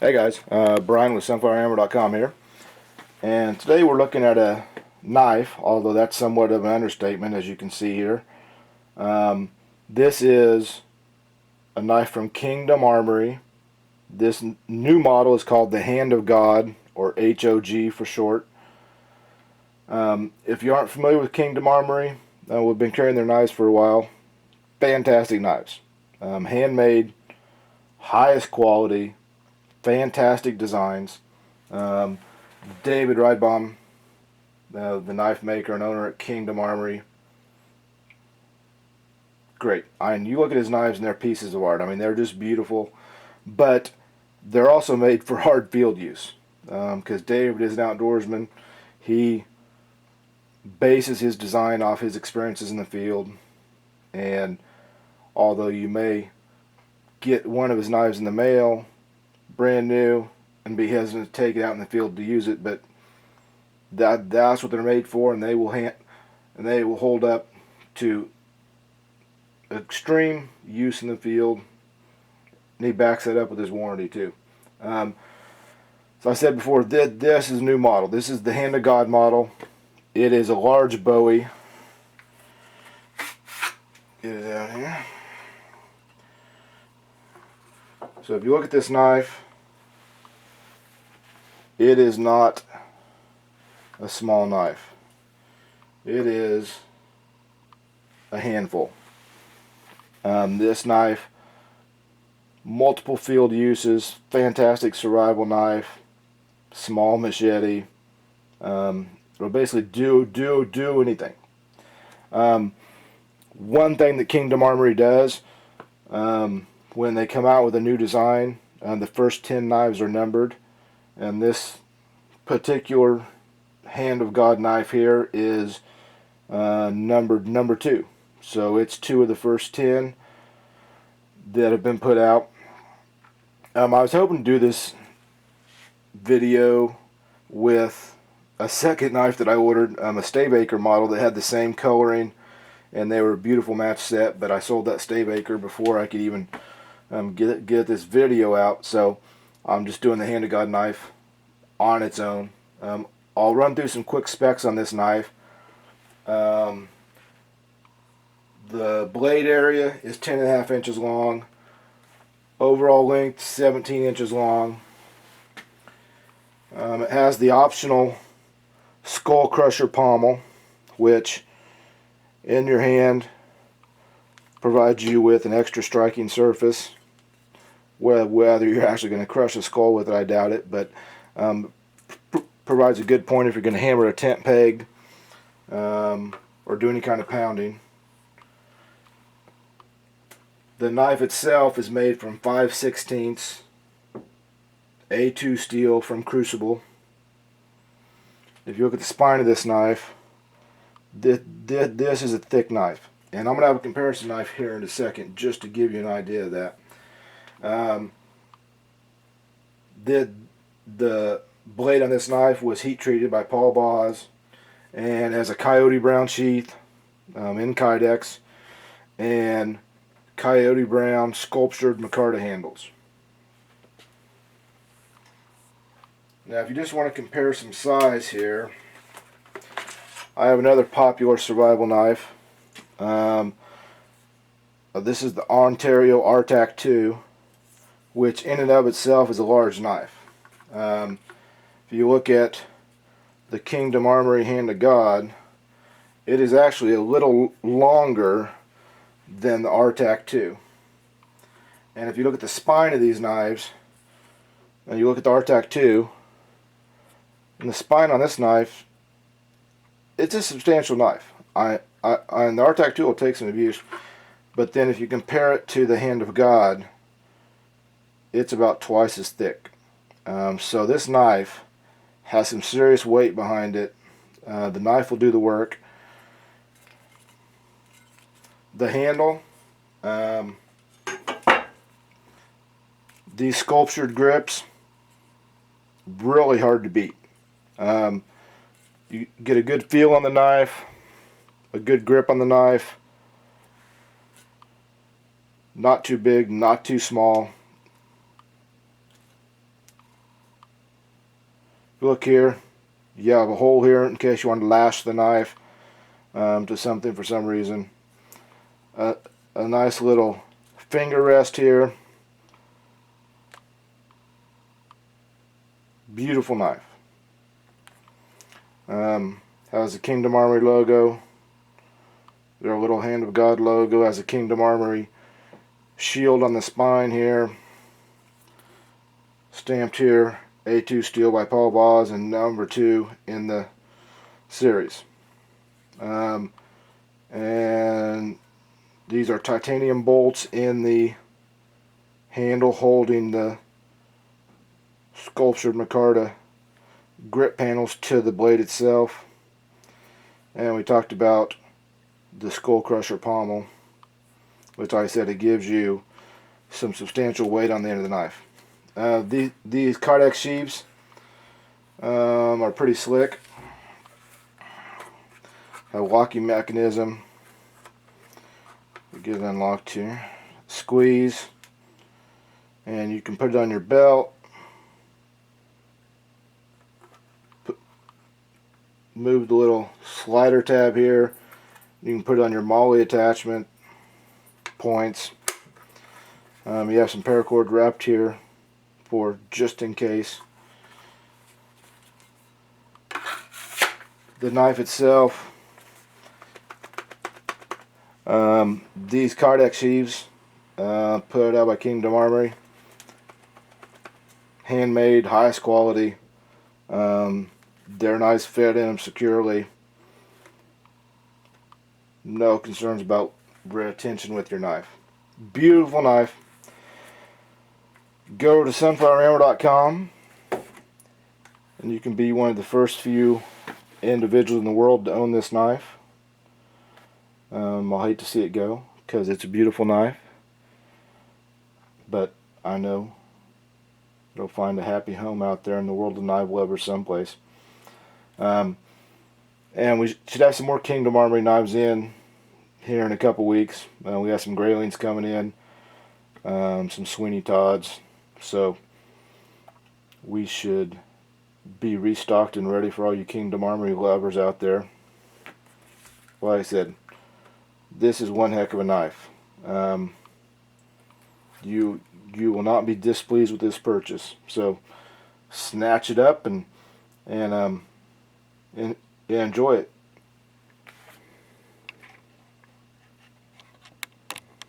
Hey guys, Brian with sunflowerhammer.com here, and today we're looking at a knife, although that's somewhat of an understatement, as you can see here. This is a knife from Kingdom Armory. This new model is called the Hand of God, or H.O.G for short. If you aren't familiar with Kingdom Armory, we've been carrying their knives for a while. Fantastic knives, handmade, highest quality, fantastic designs. Um, David Ridebaum, the knife maker and owner at Kingdom Armory, great. And you look at his knives and they're pieces of art. I mean, they're just beautiful, but they're also made for hard field use. Because David is an outdoorsman, he bases his design off his experiences in the field. And although you may get one of his knives in the mail, brand new, and be hesitant to take it out in the field to use it, but that's what they're made for, and they will hold up to extreme use in the field. And he backs that up with his warranty too. So I said before, this is a new model. This is the Hand of God model. It is a large Bowie. Get it out here. So if you look at this knife, it is not a small knife. It is a handful. This knife, multiple field uses, fantastic survival knife, small machete. It'll basically do anything. One thing that Kingdom Armory does, when they come out with a new design, the first 10 knives are numbered, and this particular Hand of God knife here is numbered number 2. So it's 2 of the first 10 that have been put out. I was hoping to do this video with a second knife that I ordered, a Staybaker model that had the same coloring, and they were a beautiful match set, but I sold that Staybaker before I could even get this video out, so I'm just doing the Hand of God knife on its own. I'll run through some quick specs on this knife. The blade area is 10.5 inches long. Overall length 17 inches long. It has the optional skull crusher pommel, which in your hand provides you with an extra striking surface. Whether you're actually going to crush a skull with it, I doubt it, but provides a good point if you're going to hammer a tent peg or do any kind of pounding. The knife itself is made from 5/16 A2 steel from Crucible. If you look at the spine of this knife, this is a thick knife. And I'm going to have a comparison knife here in a second just to give you an idea of that. The blade on this knife was heat treated by Paul Boz and has a coyote brown sheath in Kydex and coyote brown sculptured micarta handles. Now if you just want to compare some size here, I have another popular survival knife. This is the Ontario RTAC 2, which in and of itself is a large knife. If you look at the Kingdom Armory Hand of God, it is actually a little longer than the RTAC 2. And if you look at the spine of these knives, and you look at the RTAC 2, and the spine on this knife, it's a substantial knife. And the RTAC 2 will take some abuse, but then if you compare it to the Hand of God, it's about twice as thick. So this knife has some serious weight behind it. The knife will do the work. The handle, these sculptured grips, really hard to beat. You get a good feel on the knife, a good grip on the knife, not too big, not too small. Look here, you have a hole here in case you want to lash the knife to something for some reason. A nice little finger rest here. Beautiful knife. Has the Kingdom Armory logo. Their little Hand of God logo has a Kingdom Armory shield on the spine here. Stamped here, A2 steel by Paul Boz, and number 2 in the series. And these are titanium bolts in the handle holding the sculptured micarta grip panels to the blade itself. And we talked about the Skull Crusher pommel, which I said it gives you some substantial weight on the end of the knife. These Kydex sheaves are pretty slick. Have a locking mechanism. We get it unlocked here. Squeeze, and you can put it on your belt. Move the little slider tab here. You can put it on your MOLLE attachment points. You have some paracord wrapped here for just in case. The knife itself, these Kydex sheaves, put out by Kingdom Armory, handmade, highest quality. They're nice, fit in them securely. No concerns about retention with your knife. Beautiful knife. Go to sunflowerhammer.com and you can be one of the first few individuals in the world to own this knife. I'll hate to see it go because it's a beautiful knife, but I know it'll find a happy home out there in the world of knife lovers someplace. And we should have some more Kingdom Armory knives in here in a couple weeks. We have some Graylings coming in, some Sweeney Todds, so we should be restocked and ready for all you Kingdom Armory lovers out there. Like I said, this is one heck of a knife. You will not be displeased with this purchase. So snatch it up and enjoy it.